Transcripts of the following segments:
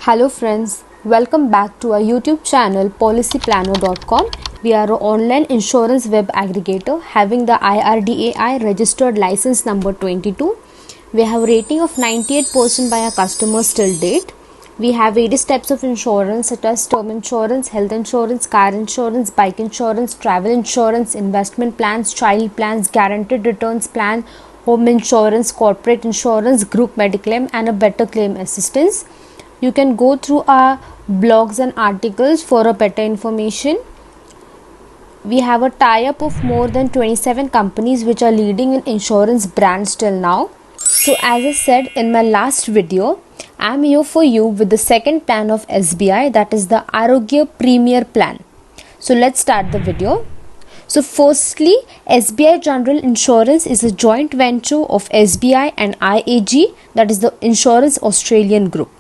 Hello friends, welcome back to our YouTube channel policyplanner.com. We are an online insurance web aggregator having the IRDAI registered license number 22. We have a rating of 98% by our customers till date. We have various types of insurance such as term insurance, health insurance, car insurance, bike insurance, travel insurance, investment plans, child plans, guaranteed returns plan, home insurance, corporate insurance, group mediclaim and a better claim assistance. You can go through our blogs and articles for a better information. We have a tie-up of more than 27 companies which are leading in insurance brands till now. So as I said in my last video, I am here for you with the second plan of SBI, that is the Arogya Premier Plan. So let's start the video. So firstly, SBI General Insurance is a joint venture of SBI and IAG, that is the Insurance Australian Group.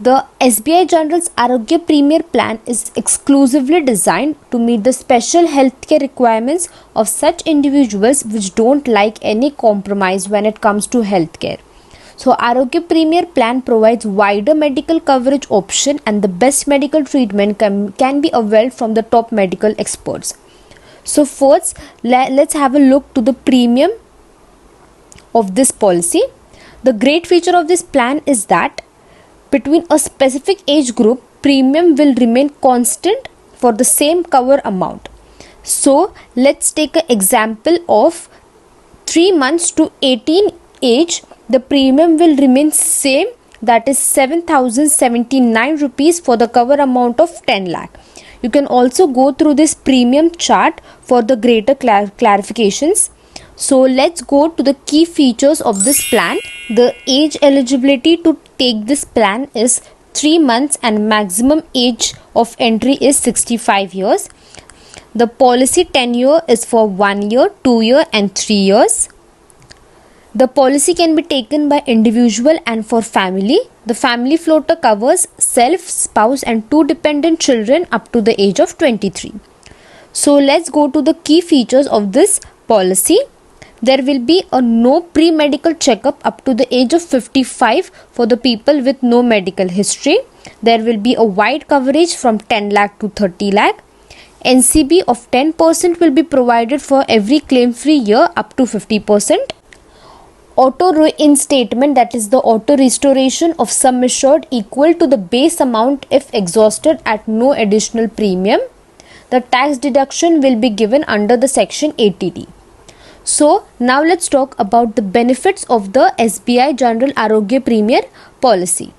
The SBI General's Arogya Premier Plan is exclusively designed to meet the special healthcare requirements of such individuals which don't like any compromise when it comes to healthcare. So Arogya Premier Plan provides wider medical coverage option and the best medical treatment can be availed from the top medical experts. So first, let's have a look to the premium of this policy. The great feature of this plan is that between a specific age group, premium will remain constant for the same cover amount. So let's take an example of 3 months to 18 age. The premium will remain same, that is 7,079 rupees for the cover amount of 10 lakh. You can also go through this premium chart for the greater clarifications. So let's go to the key features of this plan. The age eligibility to take this plan is 3 months and maximum age of entry is 65 years. The policy tenure is for 1 year, 2 year and 3 years. The policy can be taken by individual and for family. The family floater covers self, spouse and 2 dependent children up to the age of 23. So let's go to the key features of this policy. There will be a no pre-medical checkup up to the age of 55 for the people with no medical history. There will be a wide coverage from 10 lakh to 30 lakh. NCB of 10% will be provided for every claim-free year up to 50%. Auto reinstatement, that is the auto restoration of sum assured equal to the base amount if exhausted at no additional premium. The tax deduction will be given under the section 80D. So now let's talk about the benefits of the SBI General Arogya Premier policy.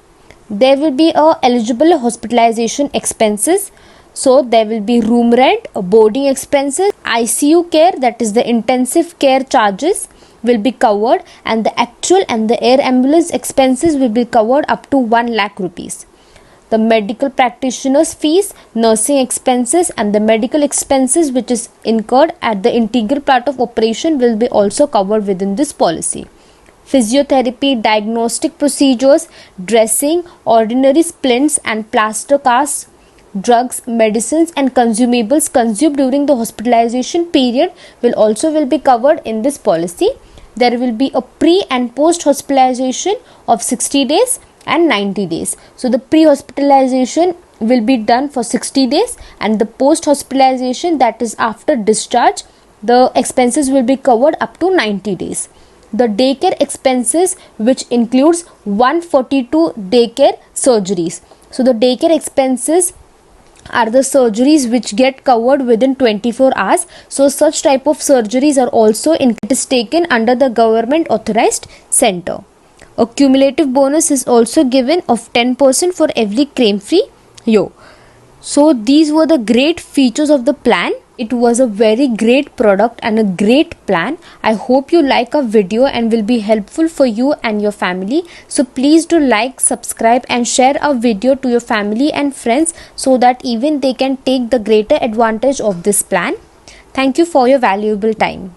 There will be eligible hospitalization expenses. So there will be room rent, boarding expenses, ICU care, that is the intensive care charges will be covered, and the actual and the air ambulance expenses will be covered up to 1 lakh rupees. The medical practitioner's fees, nursing expenses and the medical expenses which is incurred at the integral part of operation will be also covered within this policy. Physiotherapy, diagnostic procedures, dressing, ordinary splints and plaster casts, drugs, medicines and consumables consumed during the hospitalization period will be covered in this policy. There will be a pre and post hospitalization of 60 days and 90 days. So the pre-hospitalization will be done for 60 days and the post-hospitalization, that is after discharge, the expenses will be covered up to 90 days. The daycare expenses, which includes 142 daycare surgeries. So the daycare expenses are the surgeries which get covered within 24 hours. So such type of surgeries are also it is taken under the government authorized center. A cumulative bonus is also given of 10% for every claim-free year. So these were the great features of the plan. It was a very great product and a great plan. I hope you like our video and will be helpful for you and your family. So please do like, subscribe and share our video to your family and friends so that even they can take the greater advantage of this plan. Thank you for your valuable time.